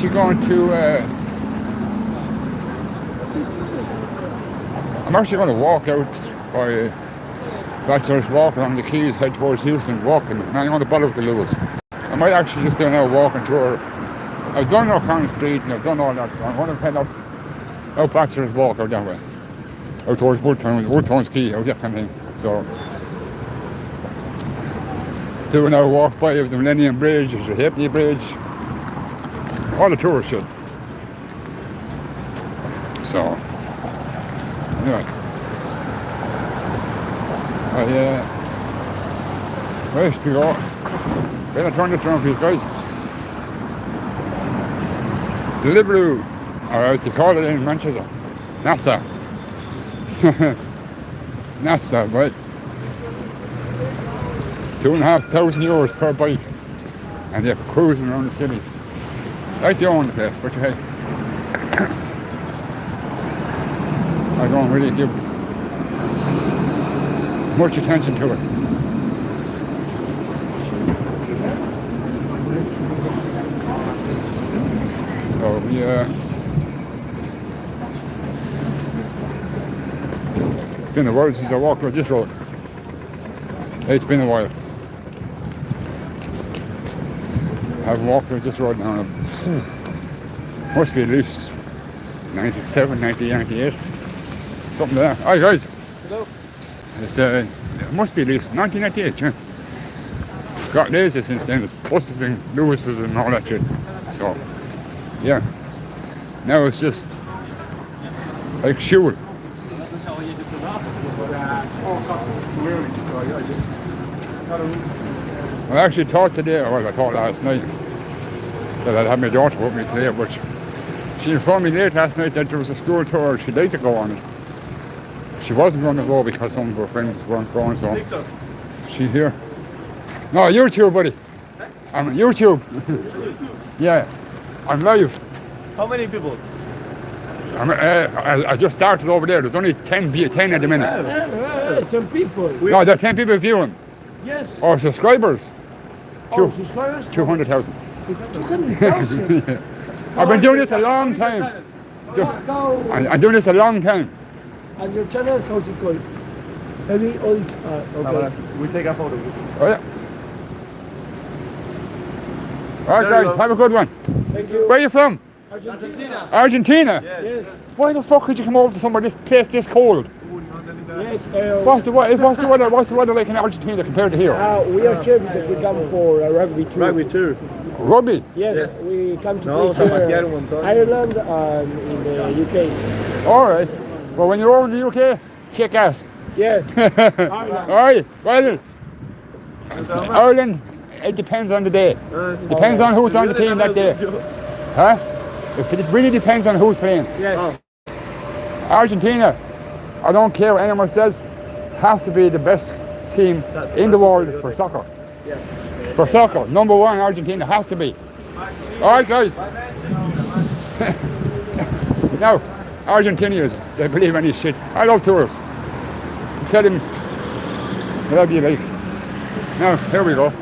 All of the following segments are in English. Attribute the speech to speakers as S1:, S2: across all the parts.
S1: She's going to, I'm actually going to walk out by Bachelor's Walk along the quays, head towards Heuston, walking. And I'm going to bother with the Lewis. I might actually just do a walking tour. I've done O'Connor's Street and I've done all that, so I'm going to head out Bachelor's Walk out that way. Out towards Woodtown's Quay, out that kind of thing. So, doing a walk by the Millennium Bridge, there's the Halfpenny Bridge. All the tours should. So, anyway. Right, we go. Better turn this around for you guys. Deliveroo, or as they call it in Manchester, NASA. NASA, right? €2,500 per bike, and they're cruising around the city. Like they own the place, but hey, I don't really give much attention to it. So it's been a while since I walked on this road. It's been a while. I haven't walked on this road now. Must be at least 97, 90, 98. Something like that. Hi guys.
S2: Hello.
S1: It must be at least 1998, yeah. Got lazy since then. It's buses and Lewis's and all that shit. So, yeah. Now it's just like fuel. I actually thought today, well I thought last night, that I'd have my daughter with me today, but she informed me late last night that there was a school tour she'd like to go on it. She wasn't going to go because some of her friends weren't going, so she's here. No, YouTube, buddy. I'm on YouTube. Yeah, I'm live.
S2: How many people?
S1: I just started over there. There's only 10 at the minute.
S3: 10 people.
S1: No, there's 10 people viewing.
S3: Yes.
S1: Or subscribers.
S3: Subscribers?
S1: 200,000.
S3: 200,000?
S1: I've been doing this a long time. I'm doing this a long time.
S3: And your channel, how's it called? Any audits? Okay.
S2: We take a photo.
S1: Oh yeah. All right, guys, have a good one.
S3: Thank you.
S1: Where are you from?
S3: Argentina.
S1: Argentina?
S3: Yes.
S1: Why the fuck could you come over to somewhere this place this cold?
S3: Yes.
S1: What's the weather like in Argentina compared to here?
S3: We are here because we come for a rugby tour.
S2: Rugby too.
S1: Rugby?
S3: Yes, we come to play here in Ireland and in the UK.
S1: All right. Well, when you're over in the UK, kick ass.
S3: Yeah.
S1: All right. Well, Ireland, it depends on the day. Depends on who's on the team that day. Huh? It really depends on who's playing.
S3: Yes.
S1: Argentina, I don't care what anyone says, has to be the best team in the world for soccer.
S3: Yes.
S1: For soccer, number one, Argentina has to be. All right, guys. Now, Argentinians, they believe any shit. I love tourists. Tell them whatever you like. Now, here we go.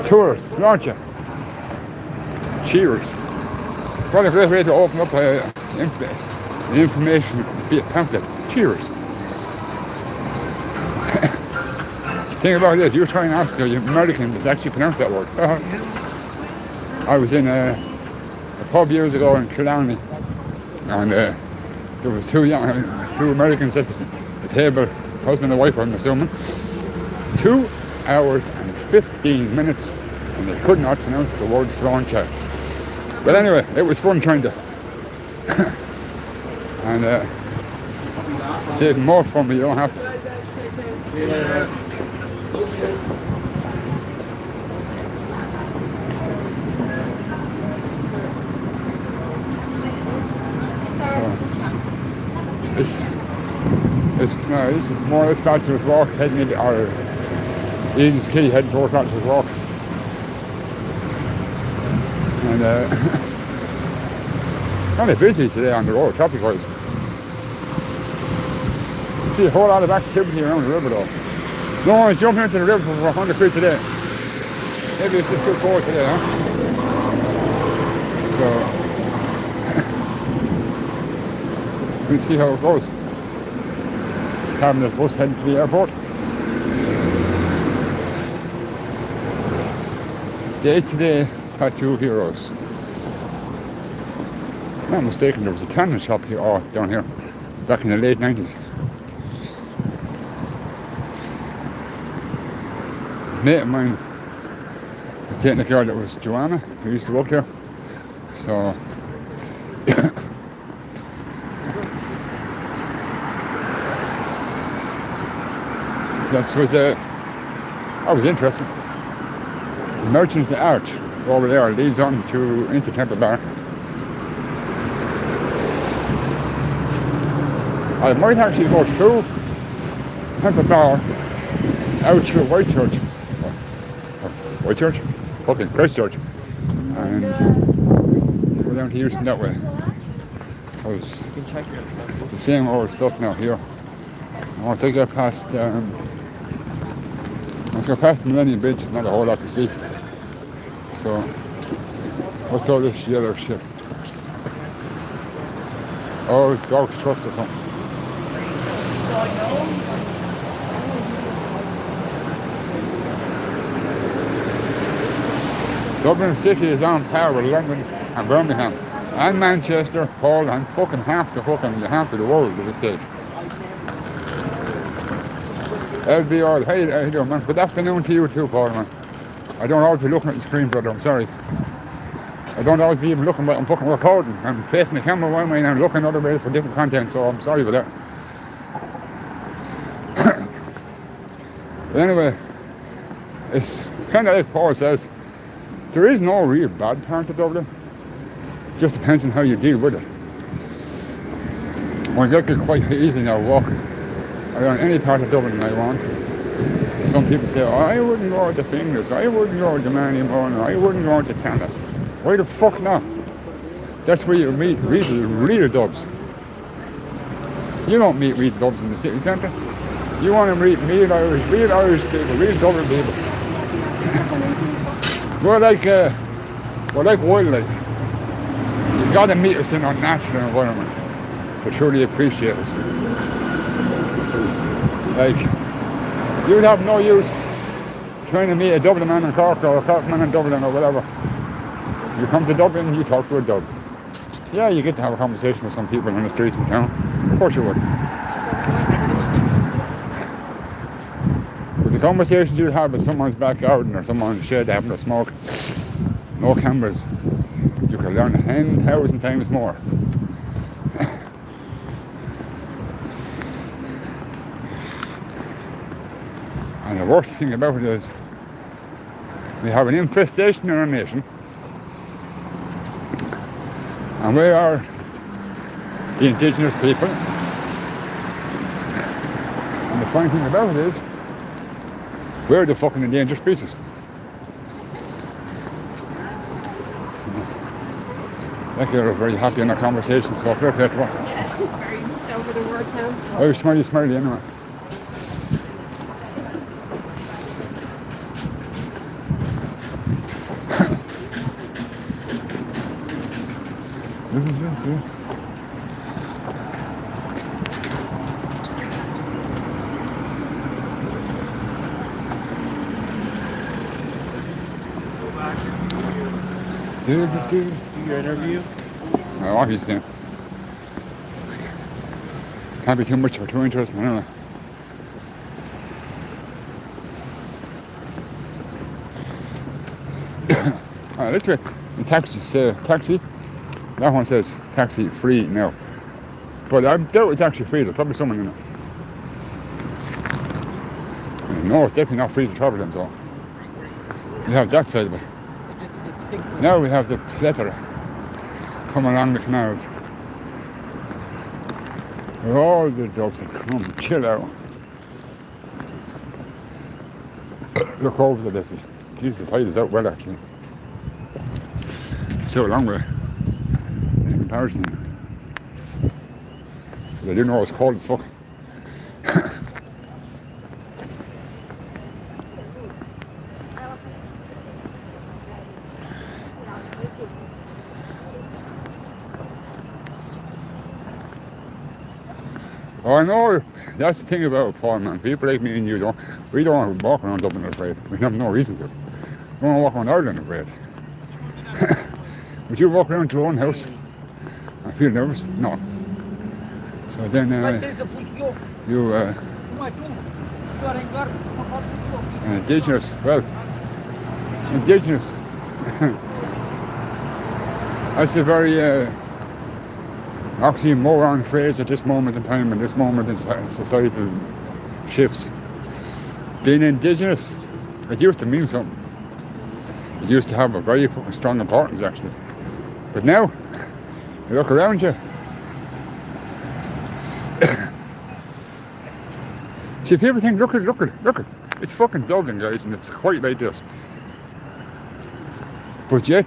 S1: Tourists, aren't you? Cheers. What a great way to open up an information pamphlet. Cheers. The thing about it, you try and ask the Americans to actually pronounce that word. I was in a pub years ago in Killarney, and there was two Americans at the table, husband and wife, I'm assuming. 2 hours and 15 minutes, and they could not pronounce the word sláinte. But anyway, it was fun trying to. And it's even more fun, but you don't have to. This is more or less Bachelor's Walk, heading into our Eden's Quay, heading towards Bachelor's Walk. And kind of busy today on the road, traffic-wise. See a whole lot of activity around the river though. No one's jumping into the river for 100 feet today. maybe it's just too cold today, huh? So we'll see how it goes. Having this bus heading to the airport. Day-to-day tattoo heroes. If I'm not mistaken, there was a tanning shop here, down here, back in the late 90s. A mate of mine was dating a girl that was Joanna, who used to work there. So that was interesting. The Merchants Arch over there leads on into Temple Bar. I might actually go through Temple Bar out through Whitechurch. Whitechurch? Fucking Christchurch. And go down to Heuston that way. Because the same old stuff now here. Once I get past the Millennium Bridge, there's not a whole lot to see. So, what's all this yellow shit? Oh, it's Dog's Trust or something. Dublin City is on par with London and Birmingham and Manchester, Hull, and fucking half the world at this stage. LBR, how you doing, man? Good afternoon to you too, Paul, man. I don't always be looking at the screen, brother, I'm sorry. I don't always be even looking, but I'm fucking recording. I'm facing the camera one way and I'm looking other ways for different content, so I'm sorry for that. But anyway, it's kind of like Paul says, there is no real bad part of Dublin. It just depends on how you deal with it. Well, I get quite easy now walking around any part of Dublin I want. Some people say, oh, I wouldn't go to Fingers, I wouldn't go to Manimon, I wouldn't go to Tanna. Why the fuck not? That's where you meet real dubs. You don't meet real dubs in the city centre. You want to meet real Irish people, real Dublin people. We're like wildlife. You've got to meet us in our natural environment to truly appreciate us. Like, you'd have no use trying to meet a Dublin man in Cork or a Cork man in Dublin or whatever. You come to Dublin, you talk to a Dub. Yeah, you get to have a conversation with some people on the streets in town. Of course you would. But the conversations you have with someone's back garden or someone's shed having a smoke, no cameras, you can learn 10,000 times more. And the worst thing about it is we have an infestation in our nation, and we are the indigenous people. And the funny thing about it is we're the fucking endangered species. So, I think you're very happy in our conversation, so fair play to her.
S2: Yeah, very much over the word now.
S1: Oh, smiley anyway.
S4: Do your interview?
S1: No, obviously. Can't be too much or too interesting, anyway. Literally, in taxi, that one says taxi free now. But I doubt it's actually free, there's probably someone in it. No, it's definitely not free to travel in, so. You have that side of it. Now we have the plethora come along the canals. All the dogs that come, chill out. Look over the Liffey. Jesus, the tide is out well actually. So a long way in comparison. But I do know it's cold as fuck. Oh, I know, that's the thing about it, Paul, man. People like me and you we don't walk around Dublin afraid. We have no reason to. We don't walk around Ireland afraid. Would you walk around your own house and feel nervous? No. So then you Indigenous, well, Indigenous. That's a very oxymoron phrase at this moment in time, and this moment in societal shifts. Being Indigenous, it used to mean something. It used to have a very fucking strong importance, actually. But now, you look around you. See, people think, look at. It's fucking Dublin, guys, and it's quite like this. But yet,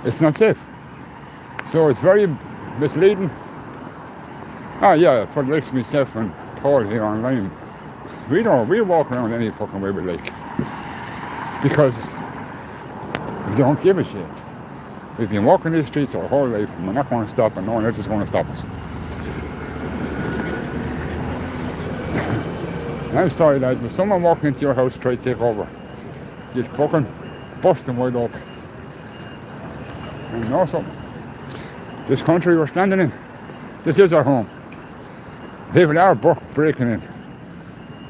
S1: it's not safe. So it's very misleading. Ah, yeah, for the likes of myself and Paul here online, we walk around any fucking way we like. Because we don't give a shit. We've been walking these streets our whole life, and we're not going to stop, and no one else is going to stop us. I'm sorry, lads, but someone walking into your house try to take over, you'd fucking bust them wide open. And you know something? This country we're standing in, this is our home. People are breaking in,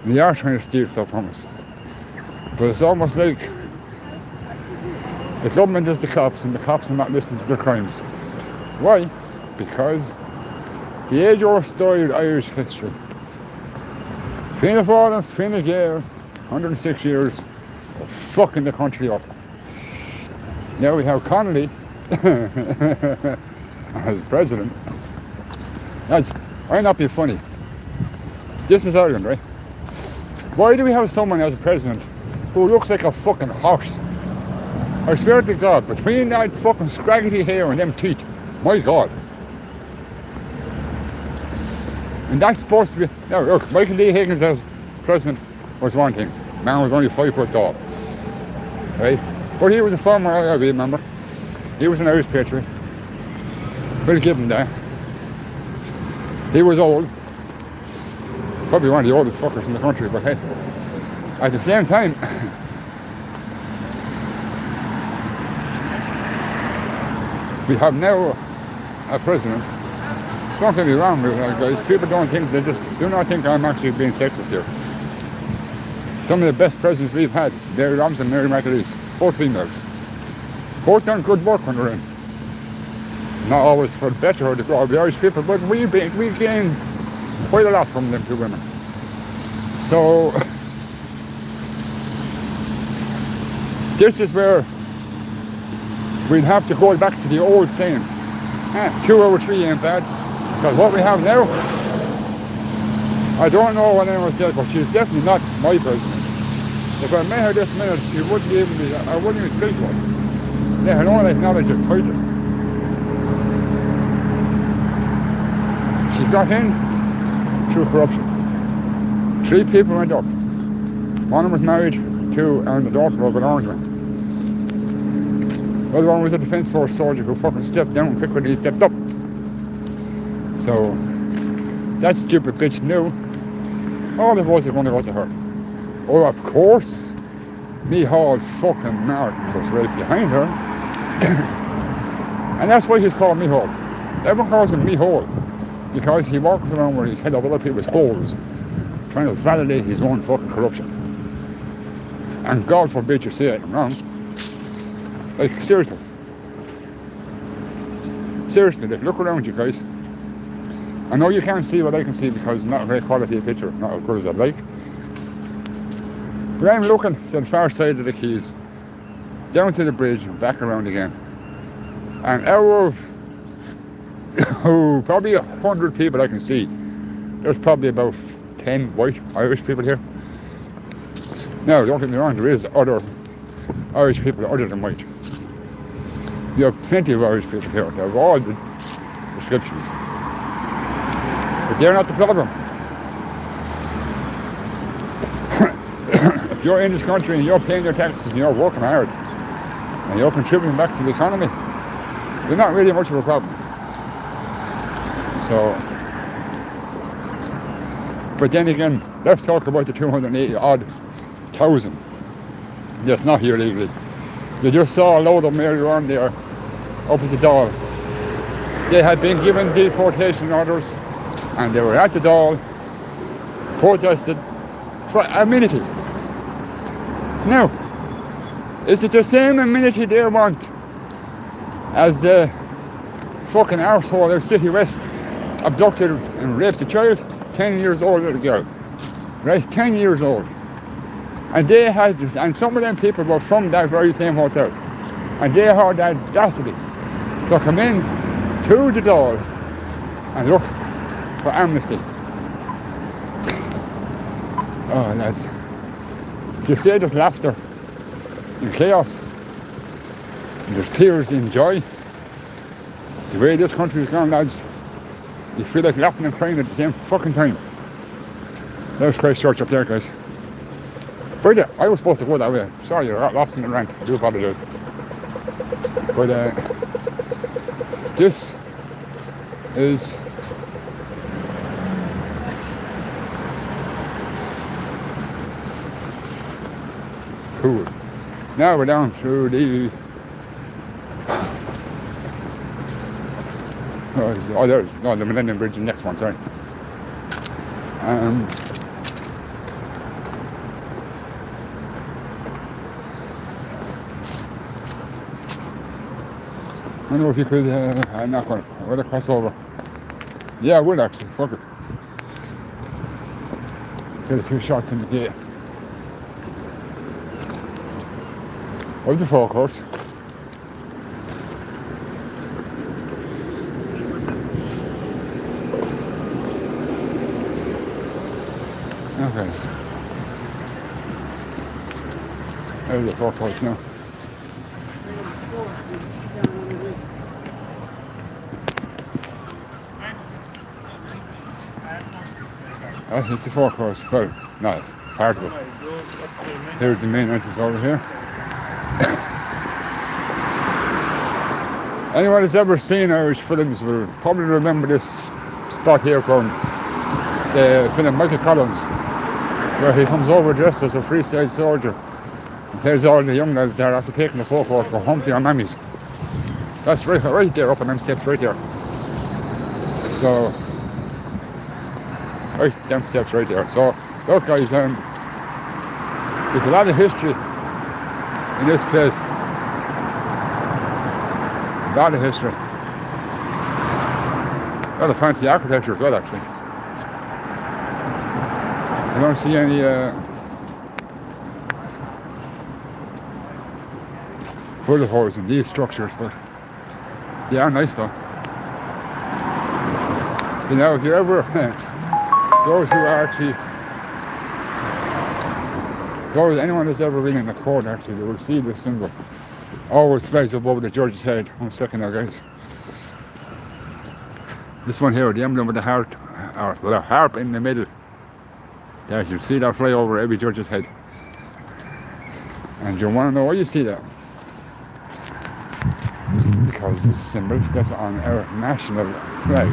S1: and they are trying to steal stuff from us. But it's almost like the government is the cops, and the cops are not listening to their crimes. Why? Because the age-old story of Irish history. Fianna Fáil and Fine Gael, 106 years of fucking the country up. Now we have Connolly as president. I'm not being funny. This is Ireland, right? Why do we have someone as a president who looks like a fucking horse? I swear to God, between that fucking scraggly hair and them teeth, my God. And that's supposed to be... Now look, Michael D. Higgins as president was one thing. Man was only 5 foot tall. Right? But he was a former IRB member. He was an Irish patriot. We'll give him that. He was old. Probably one of the oldest fuckers in the country, but hey. At the same time, we have now a president. Don't get me wrong, guys. People don't think, they just do not think I'm actually being sexist here. Some of the best presidents we've had, Mary Robinson and Mary McAleese, both females. Both done good work when they're in. Not always for the better or the good of the Irish people, but we gained quite a lot from them two women. So, this is where we'd have to go back to the old saying, 2 over 3 ain't bad. Because what we have now, I don't know what anyone said, but she's definitely not my president. If I met her this minute, she wouldn't even be, I wouldn't even speak to her. Let alone acknowledge her title. She got in through corruption. 3 people went up. One was married to and the daughter of an orangeman. The other one was a Defence Force soldier who fucking stepped down quicker than he stepped up. So, that stupid bitch knew all the votes were going to go to her. Oh, of course, Micheál fucking Martin was right behind her. And that's why he's called Micheál. Everyone calls him Micheál because he walks around with his head up other people's holes, trying to validate his own fucking corruption. And God forbid you say it wrong. Like, seriously. Seriously, like, look around you guys. I know you can't see what I can see because it's not a great quality of picture, not as good as I'd like. But I'm looking to the far side of the quays, down to the bridge and back around again. And out of probably 100 people I can see, there's probably about 10 white Irish people here. Now, don't get me wrong, there is other Irish people other than white. You have plenty of Irish people here. They have all the descriptions. But they're not the problem. If you're in this country and you're paying your taxes and you're working hard and you're contributing back to the economy, you're not really much of a problem. So, but then again, let's talk about the 280 odd thousand that's not here legally. You just saw a load of them earlier on there up at the Dáil. They had been given deportation orders and they were at the Dáil, protested for amenity. Now, is it the same amenity they want as the fucking arsehole of City West abducted and raped a child, 10 years old little girl, right, 10 years old. And they had this, and some of them people were from that very same hotel, and they had the audacity to come in to the Dáil and look for amnesty. Oh lads, you say there's laughter in chaos, and there's tears in joy. The way this country's gone, lads, you feel like laughing and crying at the same fucking time. There's Christchurch up there, guys. But yeah, I was supposed to go that way. Sorry, I got lost in the rant. I do apologize. But this is cool. Now we're down to the there's the Millennium Bridge, the next one, sorry. I don't know if you could, I'm not going to, I would cross over. Yeah, I would actually, fuck it. Get a few shots in the gate. Of the forecourt. Okay, so there's the forecourt now. Oh, it's the forecourt. Well, no, it's part of it. Here's the main entrance over here. Anyone who's ever seen Irish films will probably remember this spot here from the film Michael Collins, where he comes over dressed as a Free State soldier and tells all the young lads there after taking the forecourt to go home to your mammies. That's right there, up on them steps right there. So, right, them steps right there. So, look guys, there's a lot of history in this place. A lot of history. A lot of fancy architecture as well, actually. I don't see any bullet holes in these structures, but they are nice though. You know, if you ever, anyone that's ever been in the court actually, they will see this symbol. Always flies above the judge's head. 1 second now, guys. This one here, the emblem with the heart, with a harp in the middle. There, you'll see that fly over every judge's head. And you want to know why you see that? Because this symbol that's on our national flag.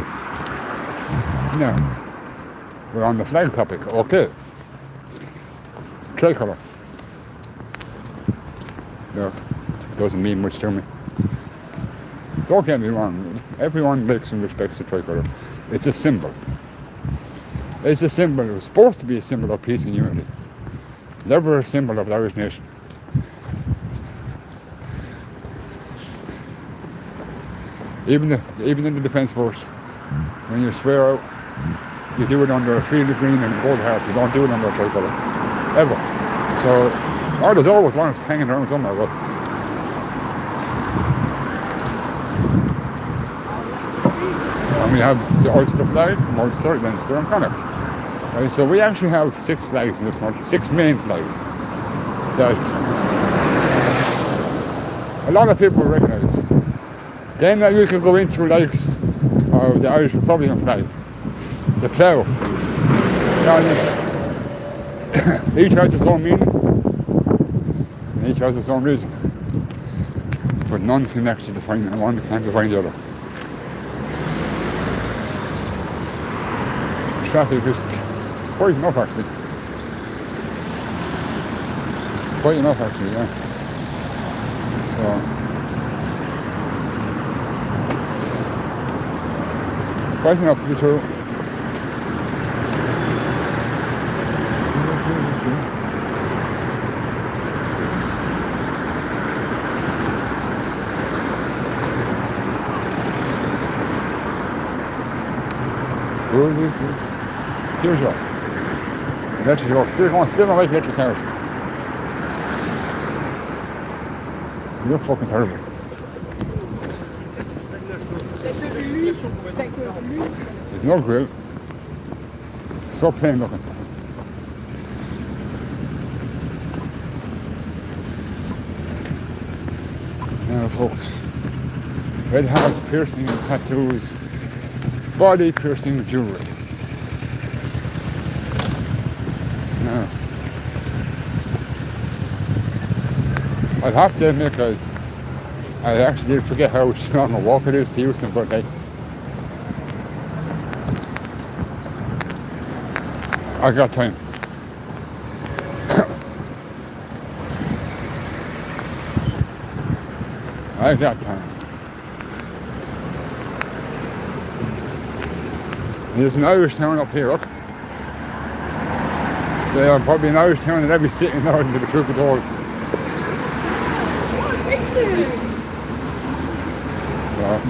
S1: Now, we're on the flag topic, okay. Tricolour. Look, doesn't mean much to me. Don't get me wrong, everyone likes and respects the tricolour. It's a symbol. It's a symbol, it's supposed to be a symbol of peace and unity. Never a symbol of the Irish nation. Even in the defence force, when you swear out, you do it under a field of green and a gold heart. You don't do it under a tricolour, ever. So, there's always one hanging around somewhere, but and we have the Ulster flag, Ulster, Leinster and Connacht. Right, so we actually have 6 flags in this country, 6 main flags that a lot of people recognise. Then you can go into likes of the Irish Republican flag, the plough. Each has its own meaning, and each has its own reason. But none can actually define, and one can't define the other. traffic is quite enough actually. Quite enough actually, yeah. So quite enough to be true. Here's your electric walk. Still on like electric cars. You look fucking terrible. There's no grill. So plain looking. Now folks, red hearts, piercing tattoos, body piercing jewelry. Now, I'd have to admit I actually did forget how long a walk it is to Heuston, but like, I got time. I got time. There's an Irish town up here, look. There's probably an Irish town in every city now, to the truth be told.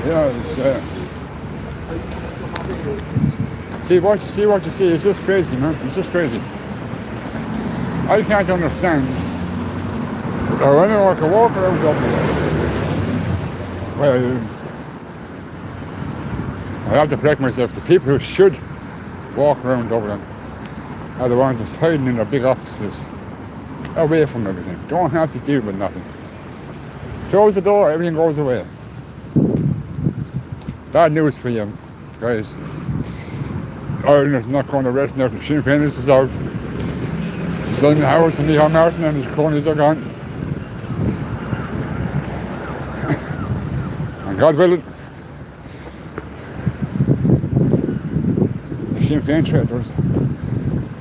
S1: Yeah, it's, see what you see. It's just crazy, man. It's just crazy. I can't understand. When I can walk around Dublin, well, I have to correct myself. The people who should walk around Dublin are the ones that's hiding in their big offices, away from everything. Don't have to deal with nothing. Close the door, everything goes away. Bad news for you, guys. Ireland is not going to rest now. Sinn Féin is out. Simon Howard and Micheál Martin and his cronies are gone. And God willing, Sinn Féin traitors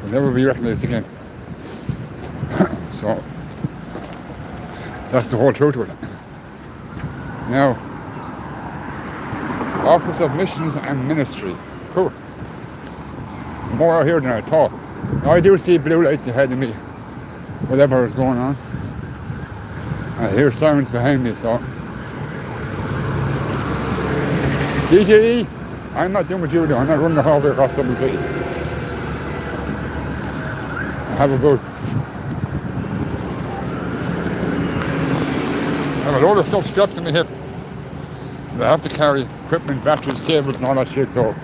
S1: will never be recognised again. So, that's the whole truth of it. Now, Office of Missions and Ministry. Cool. More out here than I thought. Now, I do see blue lights ahead of me, whatever is going on. I hear sirens behind me, so. DJE, I'm not doing what you do. I'm not running the hallway across Dublin City. I have a load of stuff strapped to my hip. I have to carry equipment, batteries, cables and all that shit, so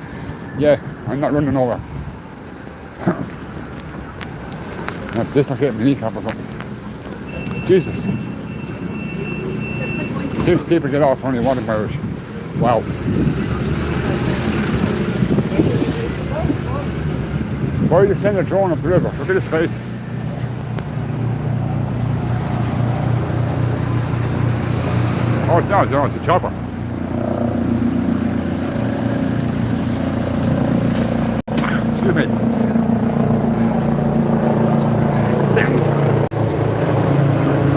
S1: yeah, I'm not running over. Not dislocate my kneecap or something. Jesus. 6 people get off, only 1 Irish. Wow. Why did you send a drone up the river? Look at his face. Oh, it's not, it's a chopper. Excuse me.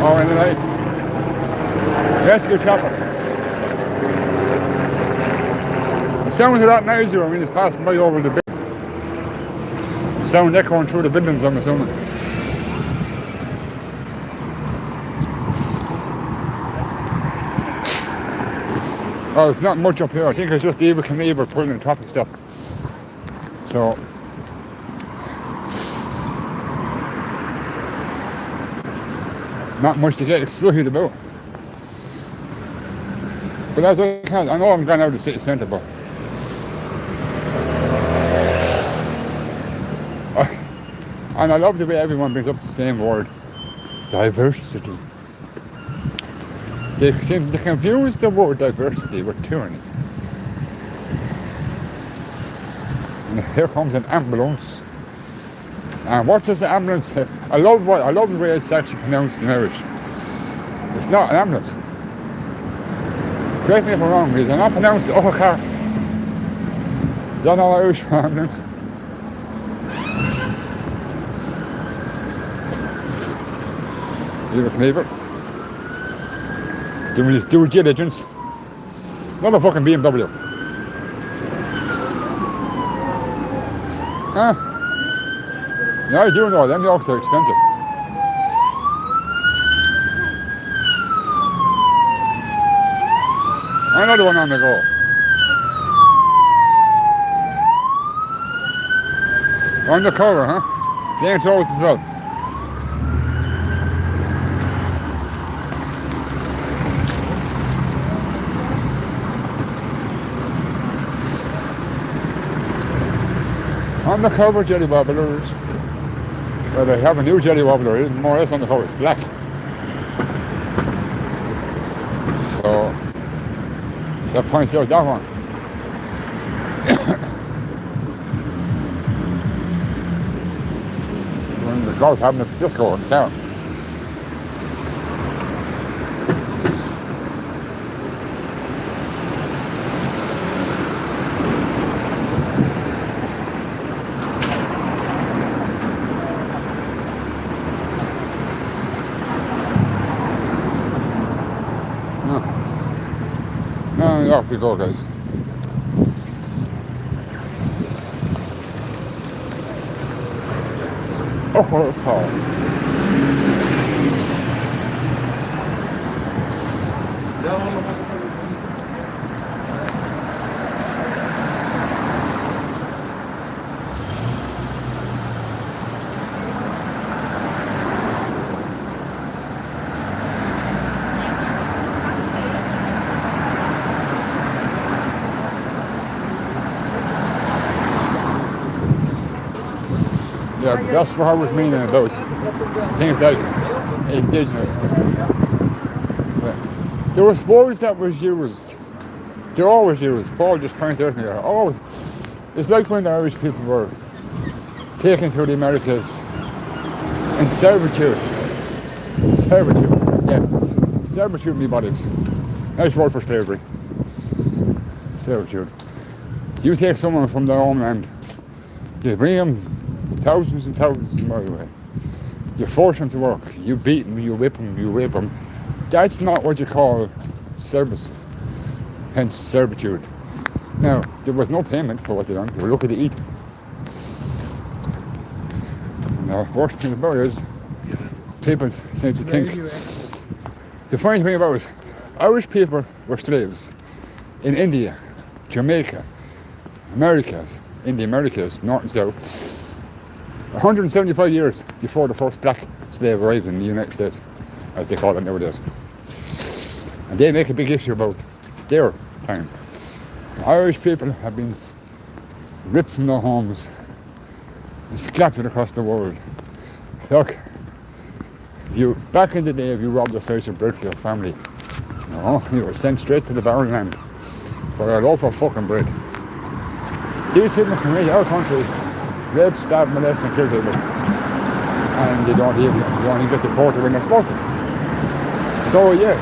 S1: Oh, and then rescue chopper. The sound of that noisier when it's passing by over the building. Sound echoing through the buildings, I'm assuming. Oh, it's not much up here. I think it's just Eibor Knievel pulling the traffic stuff. So, not much to get excited about. But as I can, I know I'm going out of the city centre, but and I love the way everyone brings up the same word, diversity. They seem to confuse the word diversity with tyranny. And here comes an ambulance. And what does the ambulance say? I love the way it's actually pronounced in Irish. It's not an ambulance. Correct me if I'm wrong, because they're not pronounced car. Is that not Irish for ambulance? You can leave it. Do due diligence. Not a fucking BMW. Huh? Yeah, I do know. Them yokes are expensive. Another one on the go. Undercover, huh? Game closed as well. Undercover jelly wobblers. Well, they have a new jelly wobbler. It's more or less undercover. It's black. So that points out that one. We're in the golf having a disco in town. Off we go, guys. Oh, Paul. Yeah, that's what I was meaning about things like indigenous. There was words that was used. They're always used. Paul just pointed out to me. Always. It's like when the Irish people were taken to the Americas in servitude. Servitude, yeah. Servitude me bodies. Nice word for slavery. Servitude. You take someone from their homeland, you bring them thousands and thousands of miles away. You force them to work. You beat them, you whip them, you rape them. That's not what you call services. Hence servitude. Now, there was no payment for what they done. They were lucky to eat. And the worst thing about it is, people seem to think. The funny thing about it is, Irish people were slaves in India, Jamaica, Americas, in the Americas, North and South, 175 years before the first black slave arrived in the United States, as they call it nowadays. And they make a big issue about their time. The Irish people have been ripped from their homes and scattered across the world. Look, back in the day, if you robbed a slice of bread for your family, you were sent straight to the barren land for a loaf of fucking bread. These people can reach our country, rape, stab, molest and kill people. And they don't even get deported when they're supposed to. So yeah,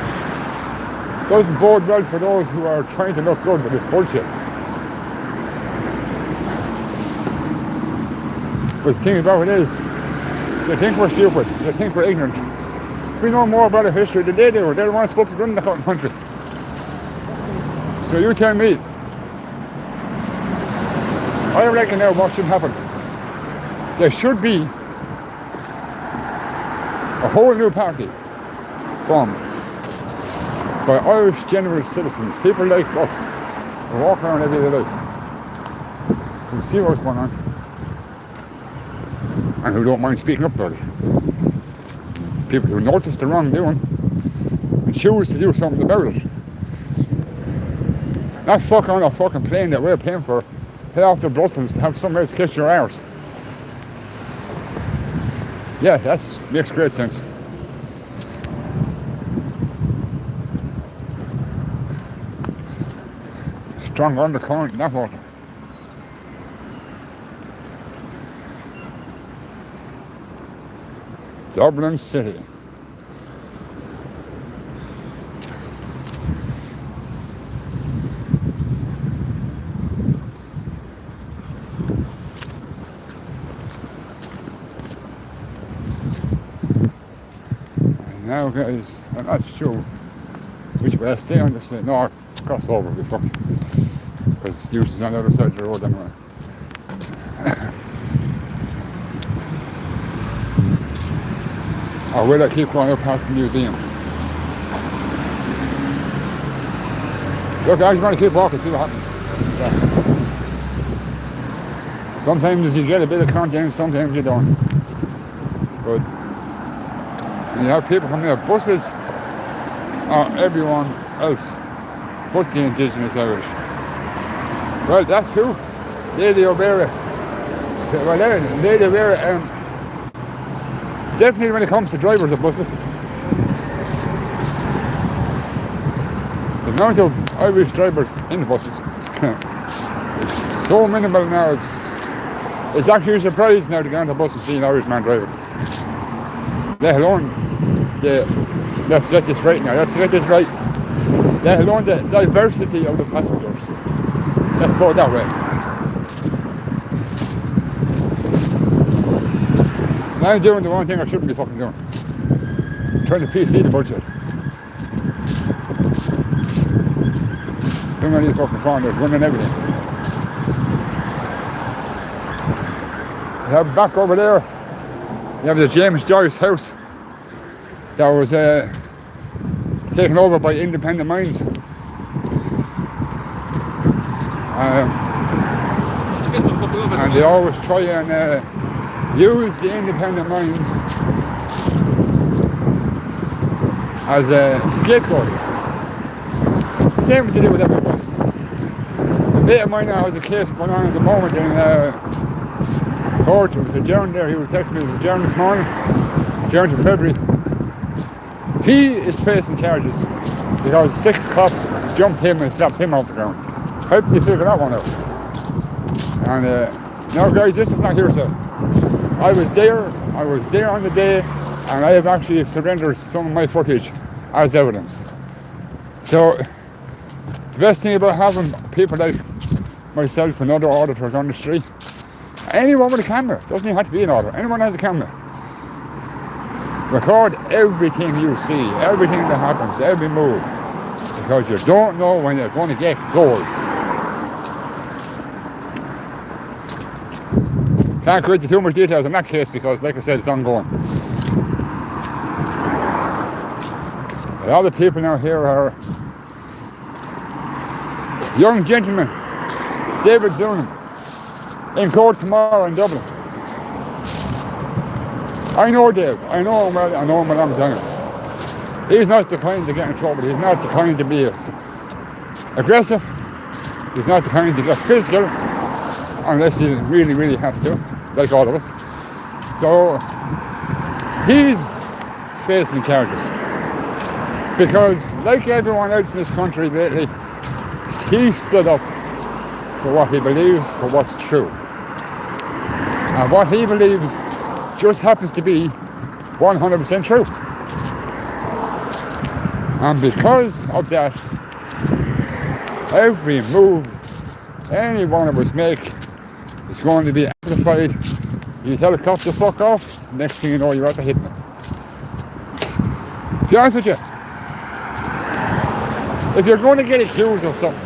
S1: doesn't bode well for those who are trying to look good with this bullshit. But the thing about it is, they think we're stupid, they think we're ignorant. We know more about our history than they do. They're the ones supposed to run the country. So you tell me, I reckon now what should happen? There should be a whole new party formed by Irish general citizens, people like us, who walk around every day life, who see what's going on, and who don't mind speaking up about it. People who notice the wrongdoing and choose to do something about it. Not fuck on a fucking plane that we're paying for, head off to Brussels to have somebody else kiss your arse. Yeah, that makes great sense. Strong undercurrent in that water. Dublin City. Now guys, I'm not sure which way I stay on this north crossover before, because usually it's on the other side of the road anyway. Or will I keep going up past the museum? Look, I'm going to keep walking, see what happens. Yeah. Sometimes you get a bit of content, sometimes you don't. But when you have people coming out, buses are everyone else but the indigenous Irish. Well, that's who? Lady O'Beara. Well, Lady O'Beara, definitely when it comes to drivers of buses, the amount of Irish drivers in the buses is so minimal now. It's actually a surprise now to go on the bus and see an Irish man driving. Let alone let's get this right now. Let's get this right. Let alone the diversity of the passengers. Let's put it that way. I'm doing the one thing I shouldn't be fucking doing. Trying to PC the budget. Too many fucking corners, running everything. You have back over there, you have the James Joyce house that was taken over by independent mines. And they always try and use the independent mines as a scapegoat. Same as they do with everybody. A mate of mine now has a case going on at the moment in court. It was adjourned there. He was texting me, it was adjourned this morning, adjourned to February. He is facing charges because 6 cops jumped him and slapped him off the ground. Help me figure that one out. And now guys, this is not hearsay. I was there on the day, and I have actually surrendered some of my footage as evidence. So the best thing about having people like myself and other auditors on the street, anyone with a camera, doesn't even have to be an auditor, anyone has a camera. Record everything you see, everything that happens, every move, because you don't know when you're going to get gold. Can't go into too much details in that case because, like I said, it's ongoing. A lot of people now here are young gentlemen. David Zoonan in court tomorrow in Dublin. I know Dave. I know him well. I know him a long time. He's not the kind to get in trouble. He's not the kind to be aggressive. He's not the kind to get physical unless he really, really has to, like all of us. So he's facing charges because, like everyone else in this country lately, he stood up for what he believes, for what's true. And what he believes just happens to be 100% true. And because of that, every move any one of us make is going to be amplified. You tell the cops to fuck off, next thing you know you're out there hitting them. To be honest with you, if you're going to get accused of something,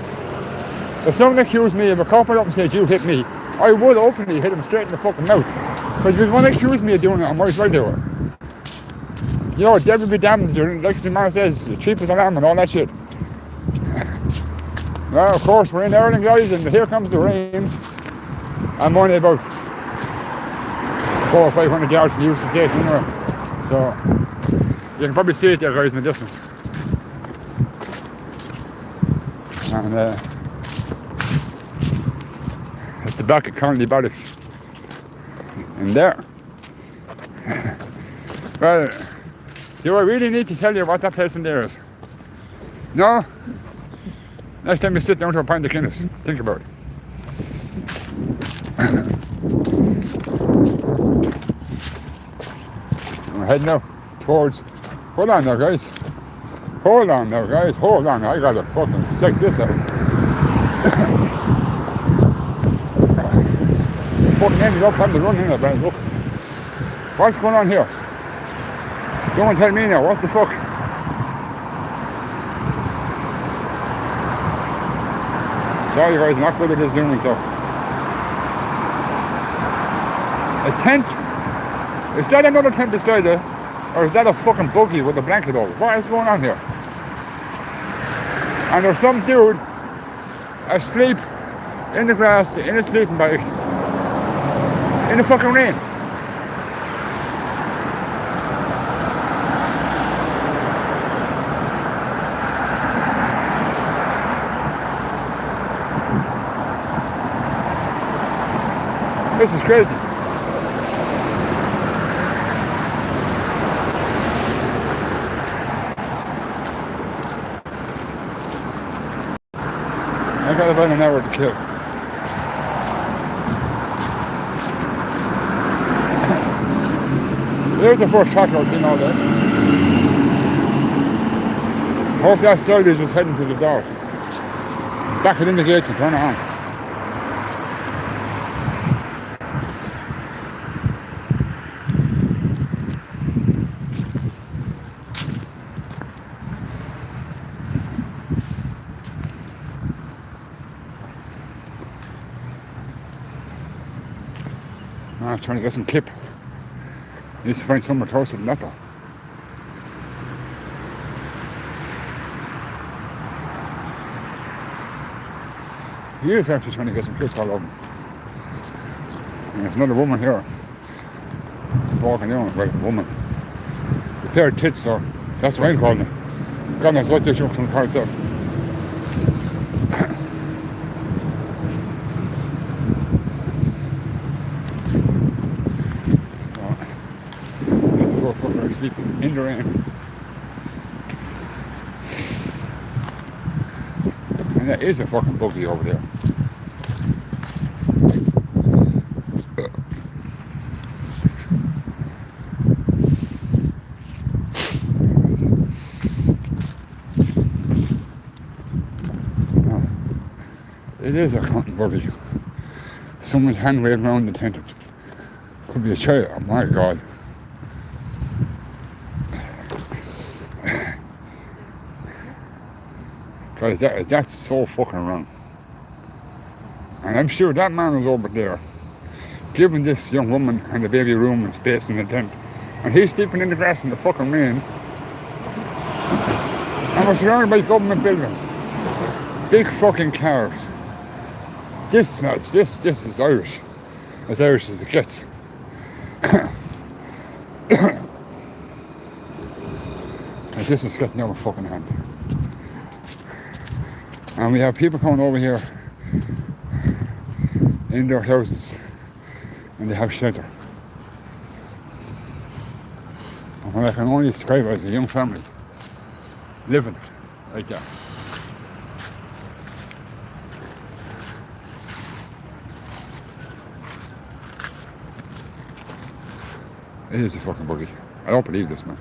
S1: if someone accused me of a cop up and said you hit me, I would openly hit him straight in the fucking mouth. Because if you're going to accuse me of doing it, I might as well do it. You know, devil be damned, like the man says, the cheap as a lamb and all that shit. Well, of course, we're in Ireland, guys, and here comes the rain. I'm only about 400 or 500 yards from the Houston station, anyway. So, you can probably see it there, guys, in the distance. And it's the back of Connolly Barracks. In there. Well, do I really need to tell you what that place in there is? No? Next time you sit down to a pint of Guinness, think about it. I'm heading now towards... Hold on now, guys. Hold on. I gotta fucking check this out. Fucking ended up having to run in there, man. Look. What's going on here? Someone tell me now, what the fuck? Sorry guys, I'm not good at this zooming stuff. A tent? Is that another tent beside it? Or is that a fucking buggy with a blanket over? What is going on here? And there's some dude asleep in the grass in a sleeping bag in the fucking rain. This is crazy. I got about an hour to kill. There's the first tractor I've seen all day. Hope that side is just heading to the door. Back it in the gates and turn it on. I'm trying to get some kip. Needs to find somewhere closer than that though. He is actually trying to get some kips all over him. And there's another woman here walking down, well, a woman. A pair of tits, so that's what I'm calling it. God knows what they're showing from the car itself. Sleeping in the rain. And there is a fucking buggy over there. It is a cotton buggy. Someone's hand waving around the tent. Could be a child. Oh my God. Guys, that's so fucking wrong. And I'm sure that man was over there giving this young woman and the baby room and space in the tent. And he's sleeping in the grass in the fucking rain. And we're surrounded by government buildings. Big fucking cars. This is Irish. As Irish as it gets. And this is getting out of fucking hand. And we have people coming over here in their houses and they have shelter. And what I can only describe as a young family living like that. It is a fucking buggy. I don't believe this, man.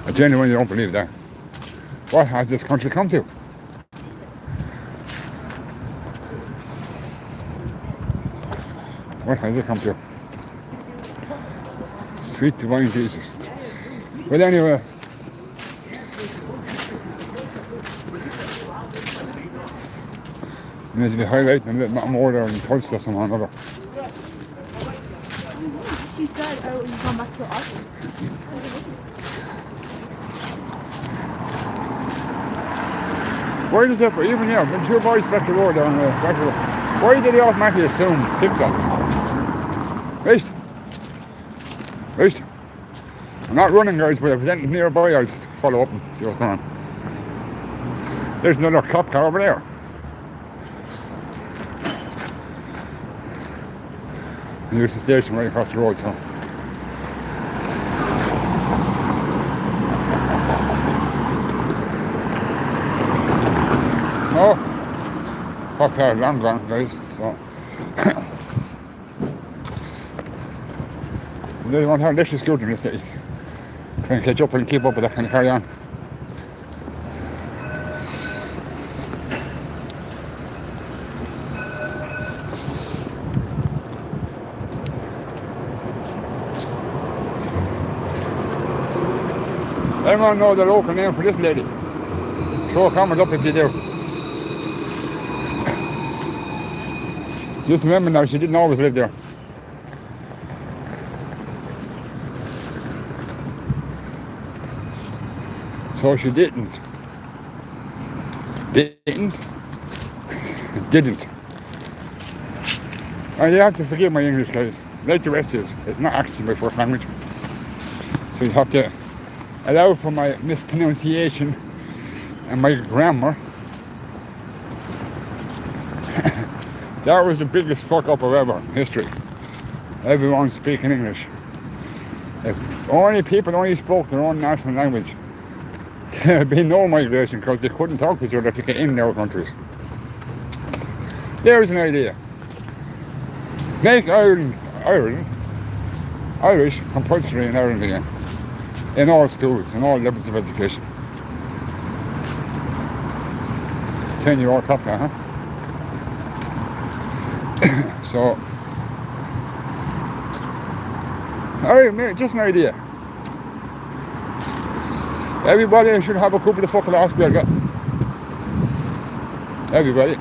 S1: I genuinely don't believe that. What has this country come to? What has it come to? Sweet divine Jesus. But anyway, I need to be highlighting a little bit more there in Tulsa somehow or another.
S2: She said, oh, you come back to the office.
S1: Why does that, even here, when two boys back the road down there, why did they automatically assume TikTok? Right? I'm not running, guys, but if there's anything nearby, I'll just follow up and see what's going on. There's another cop car over there. And there's a station right across the road, so. No, cop car long gone, guys, so. They won't have electric scooter in this city. Trying to catch up and keep up with that kind of carry on. Anyone know the local name for this lady? Throw a comment up if you do. Just remember now, she didn't always live there. So she didn't. Didn't. And you have to forgive my English, guys. Like the rest is, it's not actually my first language. So you have to allow for my mispronunciation and my grammar. That was the biggest fuck up of ever in history. Everyone speaking English. If only people only spoke their own national language, there'd be no migration because they couldn't talk to each other to get in their countries. There's an idea. Make Irish compulsory in Ireland again. In all schools, in all levels of education. 10-year-old cop now, huh? So, alright, just an idea. Everybody should have a couple of fucking Asperger. Everybody.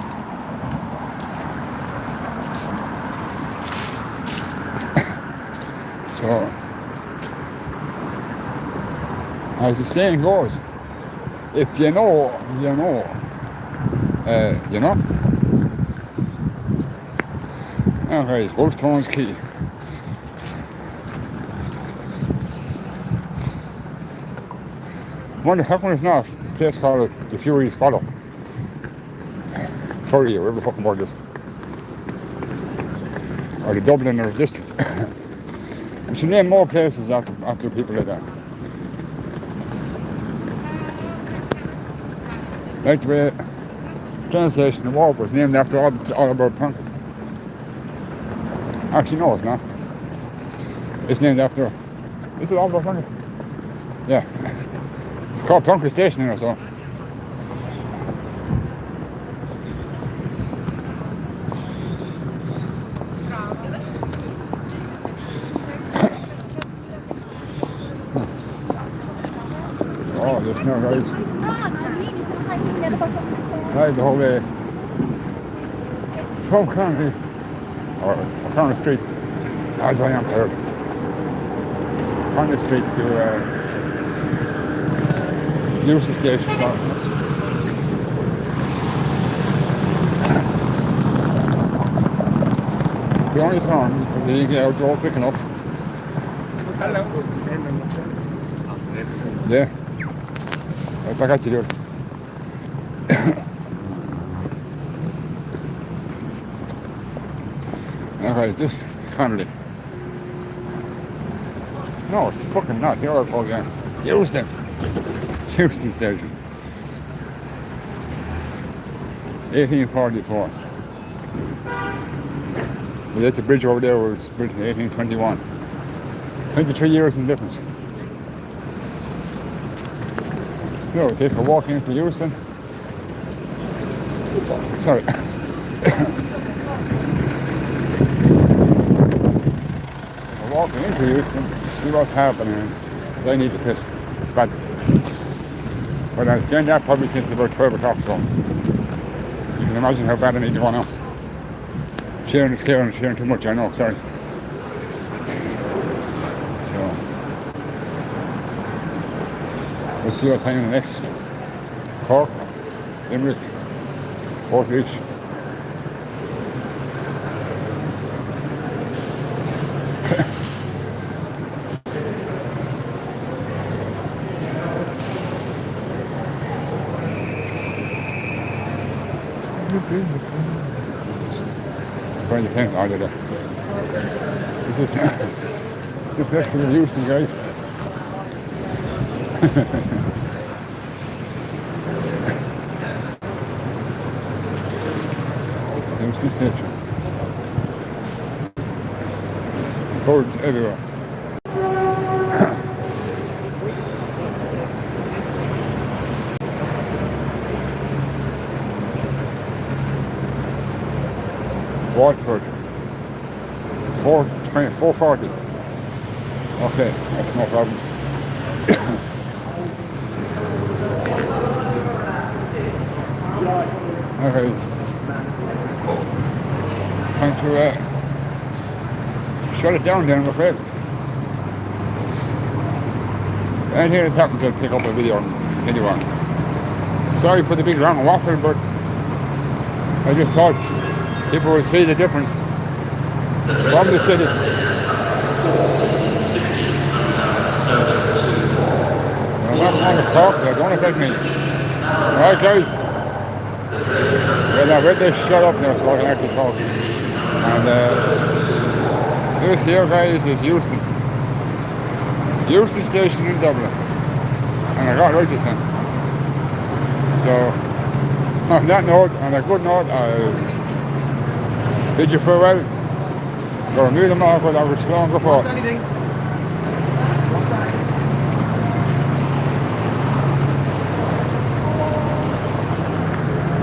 S1: So, as the saying goes, if you know, you know. You know? Okay, it's Wolf Tones Key. Wonder how come it's not a place called the Furies Follow? Furry, or whatever the fucking word is. Or the Dublin or district. We should name more places after people like that. Like the way train station in Warp was named after Oliver Punk. Actually, no, it's not. It's named after. Is it Oliver Punk? Yeah. It's called Plunker Station or so. Oh, there's no guys. Right the whole way from County or County Street, as I am tired. County Street to Heuston Station. The only song because you get out door quick enough. Hello. Yeah. Right back at you, dude. Okay, is this Connolly? No, it's fucking not. Here I go again. Heuston Station. 1844. We let the bridge over there was built in 1821. 23 years in difference. So, take a walk into Heuston. Sorry. Walking into Heuston, see what's happening. I need to piss. But I'm saying that probably since about 12 o'clock, so you can imagine how bad I need to go now. Sharing is caring, sharing too much, I know, sorry. So, we'll see what time the next Cork, Limerick, Portage. Find the tent out of there. This is the best thing of Heuston, guys. Heuston Station. Birds everywhere. Watford, 4:40. Okay, that's no problem. guys. Time to shut it down then, I'm afraid. Anything that happens, I'll pick up a video and continue on. Sorry for the big long waffle, but I just thought people would see the difference from the city. I'm not going to talk, they don't affect me. Alright guys. Well, I read this shut up now so I can actually talk. And this here guys is Heuston. Heuston station in Dublin. And I got right this time. So on that note, on a good note, I'll bid you farewell. Go and meet them off with our strong report.